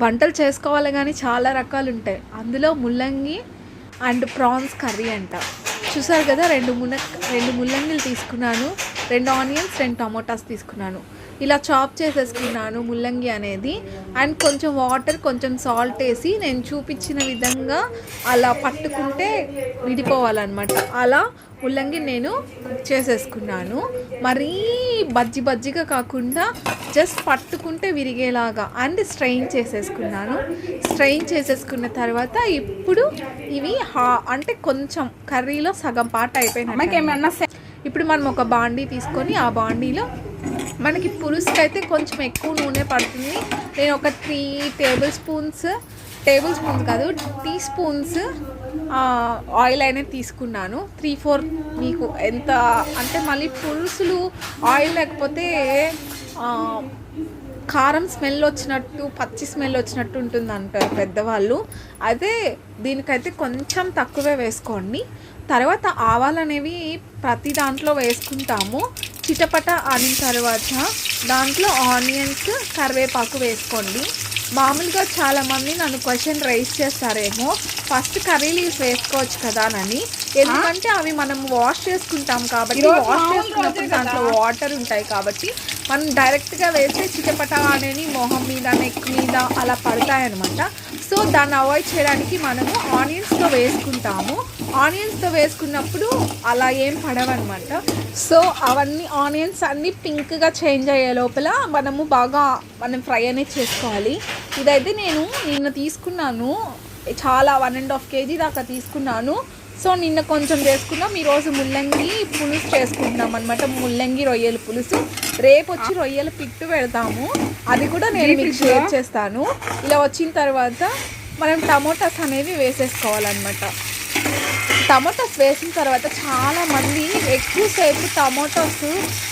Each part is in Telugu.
వంటలు చేసుకోవాలి కానీ చాలా రకాలు ఉంటాయి. అందులో ముల్లంగి అండ్ ప్రాన్స్ కర్రీ అంట. చూసారు కదా, రెండు ముల్లంగిలు తీసుకున్నాను, 2 ఆనియన్స్, 2 టమోటాస్ తీసుకున్నాను. ఇలా చాప్ చేసేసుకున్నాను ముల్లంగి అనేది. అండ్ కొంచెం వాటర్, కొంచెం సాల్ట్ వేసి నేను చూపించిన విధంగా అలా పట్టుకుంటే విడిపోవాలన్నమాట. అలా ముల్లంగి నేను కుక్ చేసేసుకున్నాను. మరీ బజ్జిగా కాకుండా జస్ట్ పట్టుకుంటే విరిగేలాగా అండ్ స్ట్రెయిన్ చేసేసుకున్నాను. స్ట్రెయిన్ చేసేసుకున్న తర్వాత ఇప్పుడు ఇవి అంటే కొంచెం కర్రీలో సగం పార్ట్ అయిపోయినా. ఇప్పుడు మనం ఒక బాండీ తీసుకొని ఆ బాండీలో మనకి పులుసుకి అయితే కొంచెం ఎక్కువ నూనె పడుతుంది. నేను ఒక 3 టేబుల్ స్పూన్స్ కాదు, టీ స్పూన్స్ ఆయిల్ అనేది తీసుకున్నాను. 3-4 మీకు ఎంత అంటే, మళ్ళీ పులుసులు ఆయిల్ లేకపోతే కారం స్మెల్ వచ్చినట్టు, పచ్చి స్మెల్ వచ్చినట్టు ఉంటుంది అంటారు పెద్దవాళ్ళు. అదే దీనికైతే కొంచెం తక్కువే వేసుకోండి. తర్వాత ఆవాలు అనేవి ప్రతి దాంట్లో వేసుకుంటాము. చిటపట ఆడిన తర్వాత దాంట్లో ఆనియన్స్, కరివేపాకు వేసుకోండి. మామూలుగా చాలామంది నన్ను క్వశ్చన్ రైజ్ చేస్తారేమో, ఫస్ట్ కర్రీ లీవ్స్ వేసుకోవచ్చు కదా అని. ఎందుకంటే అవి మనం వాష్ చేసుకుంటాం కాబట్టి, వాష్ చేసుకున్నప్పుడు దాంట్లో వాటర్ ఉంటాయి కాబట్టి మనం డైరెక్ట్గా వేస్తే చిటపట అనేది మొహం మీద, నెక్ మీద అలా పడతాయన్నమాట. సో దాన్ని అవాయిడ్ చేయడానికి మనము ఆనియన్స్తో వేసుకుంటాము. ఆనియన్స్తో వేసుకున్నప్పుడు అలా ఏం పడవన్నమాట. సో అవన్నీ ఆనియన్స్ అన్నీ పింక్గా చేంజ్ అయ్యే లోపల మనం ఫ్రై అనేది చేసుకోవాలి. ఇదైతే నేను నిన్న తీసుకున్నాను, చాలా 1.5 kg దాకా తీసుకున్నాను. సో నిన్న కొంచెం చేసుకున్నాం, ఈరోజు ముల్లంగి పులుసు చేసుకుంటున్నాం అనమాట. ముల్లంగి రొయ్యల పులుసు. రేపు వచ్చి రొయ్యల పిట్టు పెడతాము, అది కూడా నేను మీకు షేర్ చేస్తాను. ఇలా వచ్చిన తర్వాత మనం టమోటాస్ అనేవి వేసేసుకోవాలన్నమాట. టమోటాస్ వేసిన తర్వాత చాలామంది ఎక్కువసేపు టమోటాస్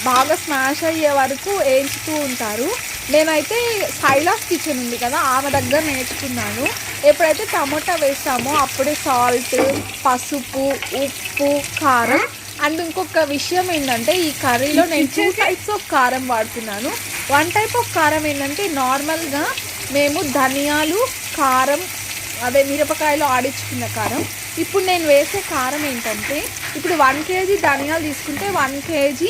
బాగా స్మాష్ అయ్యే వరకు వేయించుతూ ఉంటారు. నేనైతే సైలాస్ కిచెన్ ఉంది కదా, ఆమె దగ్గర నేర్చుకున్నాను. ఎప్పుడైతే టమోటా వేస్తామో అప్పుడే సాల్ట్, పసుపు, ఉప్పు, కారం. అండ్ ఇంకొక విషయం ఏంటంటే, ఈ కర్రీలో నేను 2 types ఆఫ్ కారం వాడుతున్నాను. 1 type ఆఫ్ కారం ఏంటంటే, నార్మల్గా మేము ధనియాలు, కారం, అదే మిరపకాయలు ఆడించుకున్న కారం. ఇప్పుడు నేను వేసే కారం ఏంటంటే, ఇప్పుడు 1 kg ధనియాలు తీసుకుంటే 1 kg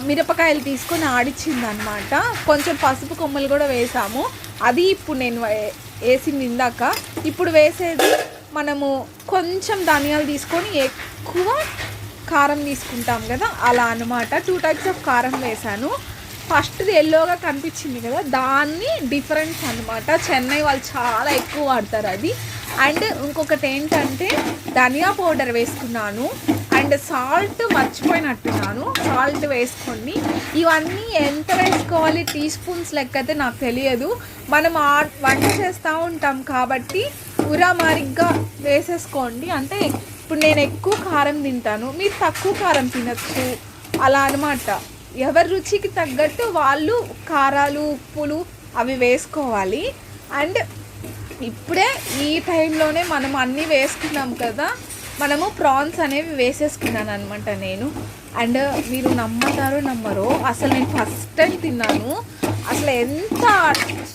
మిరపకాయలు తీసుకొని ఆడిచ్చిందనమాట. కొంచెం పసుపు కొమ్మలు కూడా వేసాము, అది ఇప్పుడు నేను వేసింది ఇందాక. ఇప్పుడు వేసేది మనము కొంచెం ధనియాలు తీసుకొని ఎక్కువ కారం తీసుకుంటాం కదా, అలా అనమాట. 2 types ఆఫ్ కారం వేసాను. ఫస్ట్ది ఎల్లోగా కనిపించింది కదా, దాన్ని డిఫరెన్స్ అనమాట. చెన్నై వాళ్ళు చాలా ఎక్కువ వాడతారు అది. అండ్ ఇంకొకటి ఏంటంటే, ధనియా పౌడర్ వేసుకున్నాను. అండ్ సాల్ట్ మర్చిపోయినట్టున్నాను, సాల్ట్ వేసుకోండి. ఇవన్నీ ఎంత వేసుకోవాలి టీ స్పూన్స్ లెక్క అయితే నాకు తెలియదు. మనం వంట చేస్తూ ఉంటాం కాబట్టి ఉరామారిగ్గా వేసేసుకోండి. అంటే ఇప్పుడు నేను ఎక్కువ కారం తింటాను, మీరు తక్కువ కారం తినచ్చు, అలా అనమాట. ఎవరి రుచికి తగ్గట్టు వాళ్ళు కారాలు, ఉప్పులు అవి వేసుకోవాలి. అండ్ ఇప్పుడే ఈ టైంలోనే మనం అన్నీ వేసుకున్నాం కదా, మనము ప్రాన్స్ అనేవి వేసేసుకున్నాను అనమాట నేను. అండ్ మీరు నమ్మతారో నమ్మరో, అసలు నేను ఫస్ట్ టైం తిన్నాను. అసలు ఎంత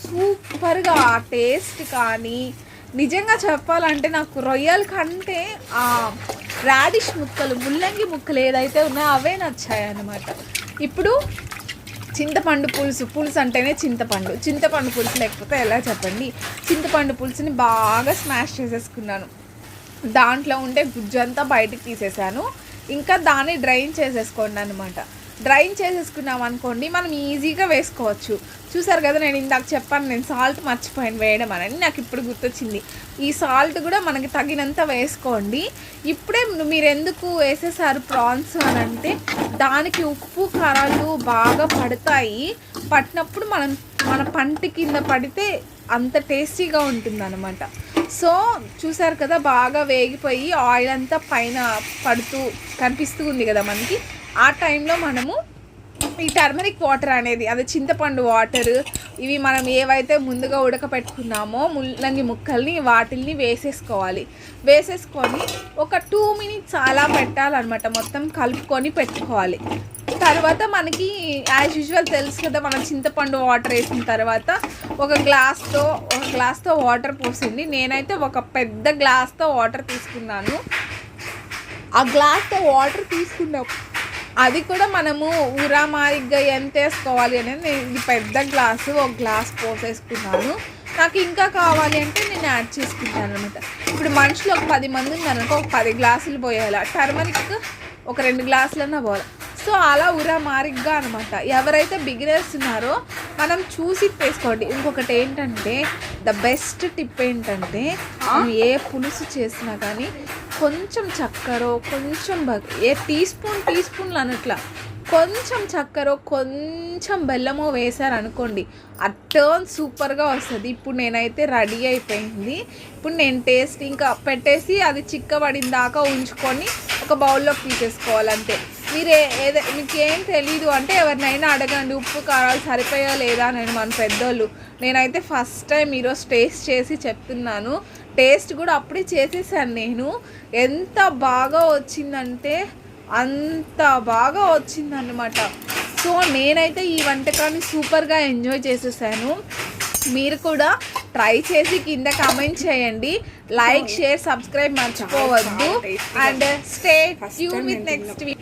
సూపర్గా ఆ టేస్ట్ కానీ, నిజంగా చెప్పాలంటే నాకు రొయ్యల కంటే ఆ రాడిష్ ముక్కలు, ముల్లంగి ముక్కలు ఏదైతే ఉన్నాయో అవే నచ్చాయి అన్నమాట. ఇప్పుడు చింతపండు పులుసు అంటేనే చింతపండు పులుసు లేకపోతే ఎలా చెప్పండి. చింతపండు పులుసుని బాగా స్మాష్ చేసేసుకున్నాను. దాంట్లో ఉండే గుజ్జంతా బయటకు తీసేసాను. ఇంకా దాన్ని డ్రైన్ చేసేసుకోండి అనమాట. డ్రైన్ చేసేసుకున్నాం అనుకోండి, మనం ఈజీగా వేసుకోవచ్చు. చూసారు కదా, నేను ఇందాక చెప్పాను, నేను సాల్ట్ మర్చిపోయాను వేయడం అని, నాకు ఇప్పుడు గుర్తొచ్చింది. ఈ సాల్ట్ కూడా మనకి తగినంత వేసుకోండి. ఇప్పుడే మీరు ఎందుకు వేసేసారు ప్రాన్స్ అని అంటే, దానికి ఉప్పు కారాలు బాగా పడతాయి. పట్టినప్పుడు మన పంటి కింద పడితే అంత టేస్టీగా ఉంటుంది అనమాట. సో చూసారు కదా, బాగా వేగిపోయి ఆయిల్ అంతా పైన పడుతూ కనిపిస్తూ ఉంది కదా మనకి. ఆ టైంలో మనము ఈ టర్మరిక్ వాటర్ అనేది, అదే చింతపండు వాటర్, ఇవి మనం ఏవైతే ముందుగా ఉడకపెట్టుకున్నామో ముల్లంగి ముక్కల్ని, వాటిల్ని వేసేసుకోవాలి. వేసేసుకొని ఒక 2 minutes అలా పెట్టాలన్నమాట. మొత్తం కలుపుకొని పెట్టుకోవాలి. తర్వాత మనకి యాజ్ యూజువల్ తెలుసు కదా, మనం చింతపండు వాటర్ వేసిన తర్వాత ఒక గ్లాస్తో వాటర్ పోసింది. నేనైతే ఒక పెద్ద గ్లాస్తో వాటర్ తీసుకున్నాను. ఆ గ్లాస్తో వాటర్ తీసుకున్నాం, అది కూడా మనము ఊరామారిగ్గా ఎంత వేసుకోవాలి అనేది నేను ఇది పెద్ద గ్లాసు, ఒక గ్లాస్ పోసేసుకున్నాను. నాకు ఇంకా కావాలి అంటే నేను యాడ్ చేసుకుంటాను అనమాట. ఇప్పుడు మనుషులు ఒక 10 మంది ఉన్నారనుకో, ఒక 10 గ్లాసులు పోయాలి. టర్మరిక్ ఒక 2 గ్లాసులన్నా పోవాలి. సో అలా ఊరామారిగ్గా అనమాట. ఎవరైతే బిగినర్స్ ఉన్నారో మనం చూసి వేసుకోండి. ఇంకొకటి ఏంటంటే ద బెస్ట్ టిప్ ఏంటంటే, మనం ఏ పులుసు చేసినా కానీ కొంచెం చక్కెర, కొంచెం టీ స్పూన్లు అనట్లా, కొంచెం చక్కెర కొంచెం బెల్లమో వేసారనుకోండి, ఆ టర్న్ సూపర్గా వస్తుంది. ఇప్పుడు నేనైతే రెడీ అయిపోయింది. ఇప్పుడు నేను టేస్ట్ ఇంకా పెట్టేసి అది చిక్కబడిన దాకా ఉంచుకొని ఒక బౌల్లోకి తీసేసుకోవాలంతే. మీకు ఏం తెలీదు అంటే ఎవరినైనా అడగండి, ఉప్పు కారాలు సరిపోయా లేదా నేను మన పెద్దోళ్ళు. నేనైతే ఫస్ట్ టైం ఈరోజు టేస్ట్ చేసి చెప్తున్నాను. టేస్ట్ కూడా అప్పుడే చేసేసాను నేను. ఎంత బాగా వచ్చిందంటే అంత బాగా వచ్చిందన్నమాట. సో నేనైతే ఈ వంటకాన్ని సూపర్గా ఎంజాయ్ చేసేసాను. మీరు కూడా ట్రై చేసి కింద కామెంట్ చేయండి. లైక్, షేర్, సబ్స్క్రైబ్ మర్చిపోవద్దు. And stay tune with next week.